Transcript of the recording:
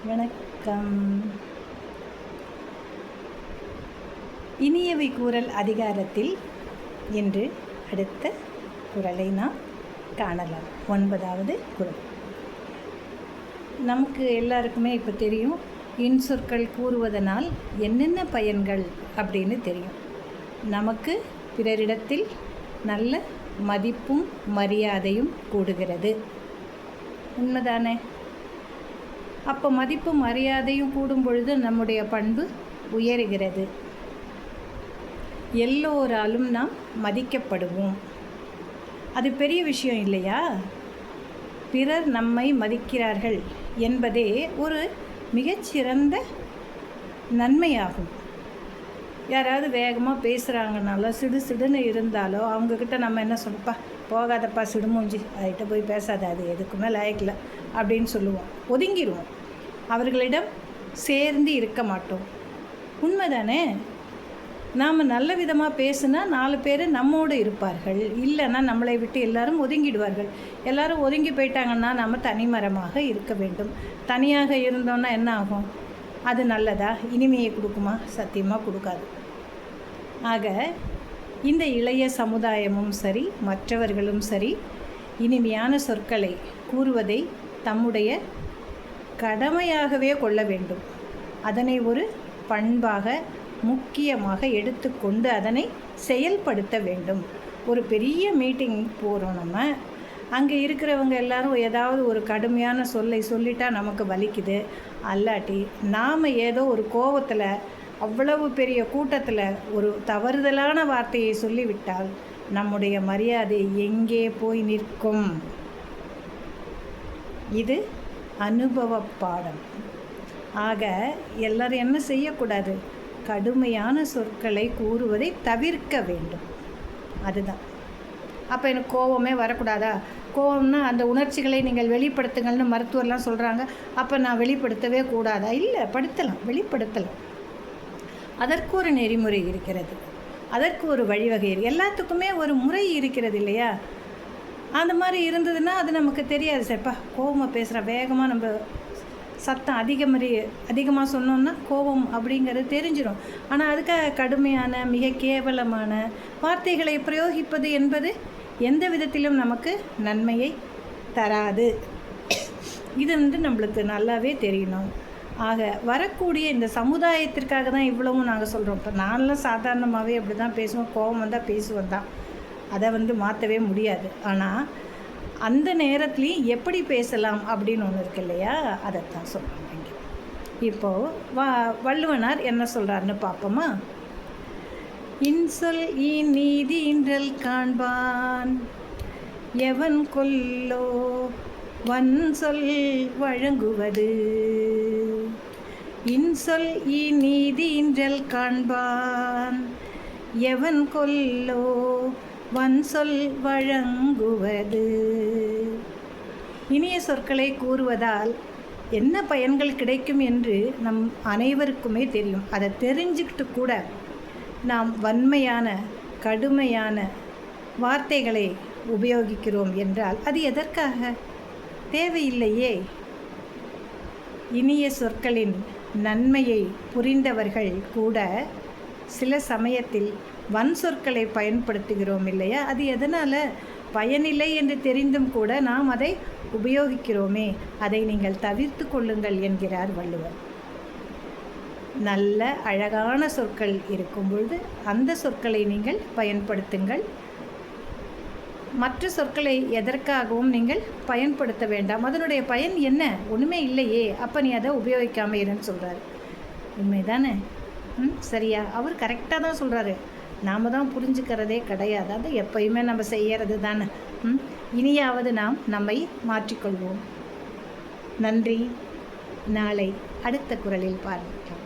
வணக்கம். இனியவை கூறல் அதிகாரத்தில் இன்று அடுத்த குறளை நாம் காணலாம். 9வது குறள். நமக்கு எல்லாருக்குமே இப்போ தெரியும், இன்சொற்கள் கூறுவதனால் என்னென்ன பயன்கள் அப்படின்னு தெரியும். நமக்கு பிறரிடத்தில் நல்ல மதிப்பும் மரியாதையும் கூடுகிறது. உண்மைதானே? அப்போ மதிப்பும் மரியாதையும் கூடும் பொழுது நம்முடைய பண்பு உயருகிறது. எல்லோராலும் நாம் மதிக்கப்படுவோம். அது பெரிய விஷயம் இல்லையா? பிறர் நம்மை மதிக்கிறார்கள் என்பதே ஒரு மிகச்சிறந்த நன்மையாகும். யாராவது வேகமாக பேசுகிறாங்கனாலோ சிடுன்னு இருந்தாலோ அவங்கக்கிட்ட நம்ம என்ன சொல்லப்பா, போகாதப்பா சிடுமூஞ்சி, அதுகிட்ட போய் பேசாத, அது எதுக்குமே லாயக்கில்ல அப்படின்னு சொல்லுவோம், ஒதுங்கிடுவோம். அவர்களிடம் சேர்ந்து இருக்க மாட்டோம். உண்மைதானே? நாம் நல்ல விதமாக பேசுனா 4 பேர் நம்மோடு இருப்பார்கள். இல்லைன்னா நம்மளை விட்டு எல்லாரும் ஒதுங்கிடுவார்கள். எல்லாரும் ஒதுங்கி போயிட்டாங்கன்னா நம்ம தனிமரமாக இருக்க வேண்டும். தனியாக இருந்தோன்னா என்ன ஆகும்? அது நல்லதா? இனிமையை கொடுக்குமா? சத்தியமாக கொடுக்காது. ஆக இந்த இளைய சமுதாயமும் சரி, மற்றவர்களும் சரி, இனிமையான சொற்களை கூறுவதை தம்முடைய கடமையாகவே கொள்ள வேண்டும். அதனை ஒரு பண்பாக முக்கியமாக எடுத்துக்கொண்டு அதனை செயல்படுத்த வேண்டும். ஒரு பெரிய மீட்டிங் போகிறோம், நம்ம அங்கே இருக்கிறவங்க எல்லாரும் ஏதாவது ஒரு கடுமையான சொல்லை சொல்லிட்டா நமக்கு வலிக்குது. அல்லாட்டி நாம் ஏதோ ஒரு கோபத்தில் அவ்வளவு பெரிய கூட்டத்தில் ஒரு தவறுதலான வார்த்தையை சொல்லிவிட்டால் நம்முடைய மரியாதை எங்கே போய் நிற்கும்? இது அனுபவ பாடம். ஆக எல்லாரும் என்ன செய்யக்கூடாது? கடுமையான சொற்களை கூறுவதை தவிர்க்க வேண்டும். அதுதான். அப்போ எனக்கு கோபமே வரக்கூடாதா? கோபம்னா அந்த உணர்ச்சிகளை நீங்கள் வெளிப்படுத்துங்கள்னு மருத்துவர்லாம் சொல்கிறாங்க. அப்போ நான் வெளிப்படுத்தவே கூடாதா? இல்லை, வெளிப்படுத்தலாம். அதற்கு ஒரு நெறிமுறை இருக்கிறது, அதற்கு ஒரு வழிவகை. எல்லாத்துக்குமே ஒரு முறை இருக்கிறது இல்லையா? அந்த மாதிரி இருந்ததுன்னா அது நமக்கு தெரியாது. சரிப்பா, கோபமாக பேசுகிற, வேகமாக நம்ம சத்தம் அதிகமாக சொன்னோம்னா கோபம் அப்படிங்கிறது தெரிஞ்சிடும். ஆனால் அதுக்காக கடுமையான மிக கேவலமான வார்த்தைகளை பிரயோகிப்பது என்பது எந்த விதத்திலும் நமக்கு நன்மையை தராது. இது நம்மளுக்கு நல்லாவே தெரியணும். ஆக வரக்கூடிய இந்த சமுதாயத்திற்காக தான் இவ்வளவும் நாங்கள் சொல்கிறோம். இப்போ நான்லாம் சாதாரணமாகவே அப்படி தான் பேசுவோம், கோபம் வந்தால் பேசுவேன் தான், அதை மாற்றவே முடியாது. ஆனால் அந்த நேரத்துலேயும் எப்படி பேசலாம் அப்படின்னு ஒன்று இருக்கு இல்லையா? அதைத்தான் சொல்கிறாங்க இங்கே. இப்போது வள்ளுவனார் என்ன சொல்கிறாருன்னு பார்ப்போமா? இன்சொல் நீதி இன்றல் காண்பான் எவன் கொல்லோ வன்சொல் வழங்குவது. இன்சொல் நீதி இன்றல் காண்பான் எவன் கொல்லோ வன்சொல் வழங்குவது. இனிய சொற்களை கூறுவதால் என்ன பயன்கள் கிடைக்கும் என்று நம் அனைவருக்குமே தெரியும். அதை தெரிஞ்சுக்கிட்டு கூட நாம் வன்மையான கடுமையான வார்த்தைகளை உபயோகிக்கிறோம் என்றால் அது எதற்காக? தேவையில்லையே. இனிய சொற்களின் நன்மையை புரிந்தவர்கள் கூட சில சமயத்தில் வன் சொற்களை பயன்படுத்துகிறோம் இல்லையா? அது எதனால்? பயனில்லை என்று தெரிந்தும் கூட நாம் அதை உபயோகிக்கிறோமே. அதை நீங்கள் தவிர்த்து கொள்ளுங்கள் என்கிறார் வள்ளுவர். நல்ல அழகான சொற்கள் இருக்கும் பொழுது அந்த சொற்களை நீங்கள் பயன்படுத்துங்கள். மற்ற சொற்களை எதற்காகவும் நீங்கள் பயன்படுத்த வேண்டாம். அதனுடைய பயன் என்ன? ஒன்றுமே இல்லையே. அப்போ நீ அதை உபயோகிக்காமல் இருன்னு சொல்கிறாரு. உண்மைதானே? சரியா? அவர் கரெக்டாக தான் சொல்கிறாரு. நாம் தான் புரிஞ்சுக்கிறதே கிடையாது. அது எப்பயுமே நம்ம செய்கிறது தானே. இனியாவது நாம் நம்மை மாற்றிக்கொள்வோம். நன்றி. நாளை அடுத்த குறளில் பார்ப்போம்.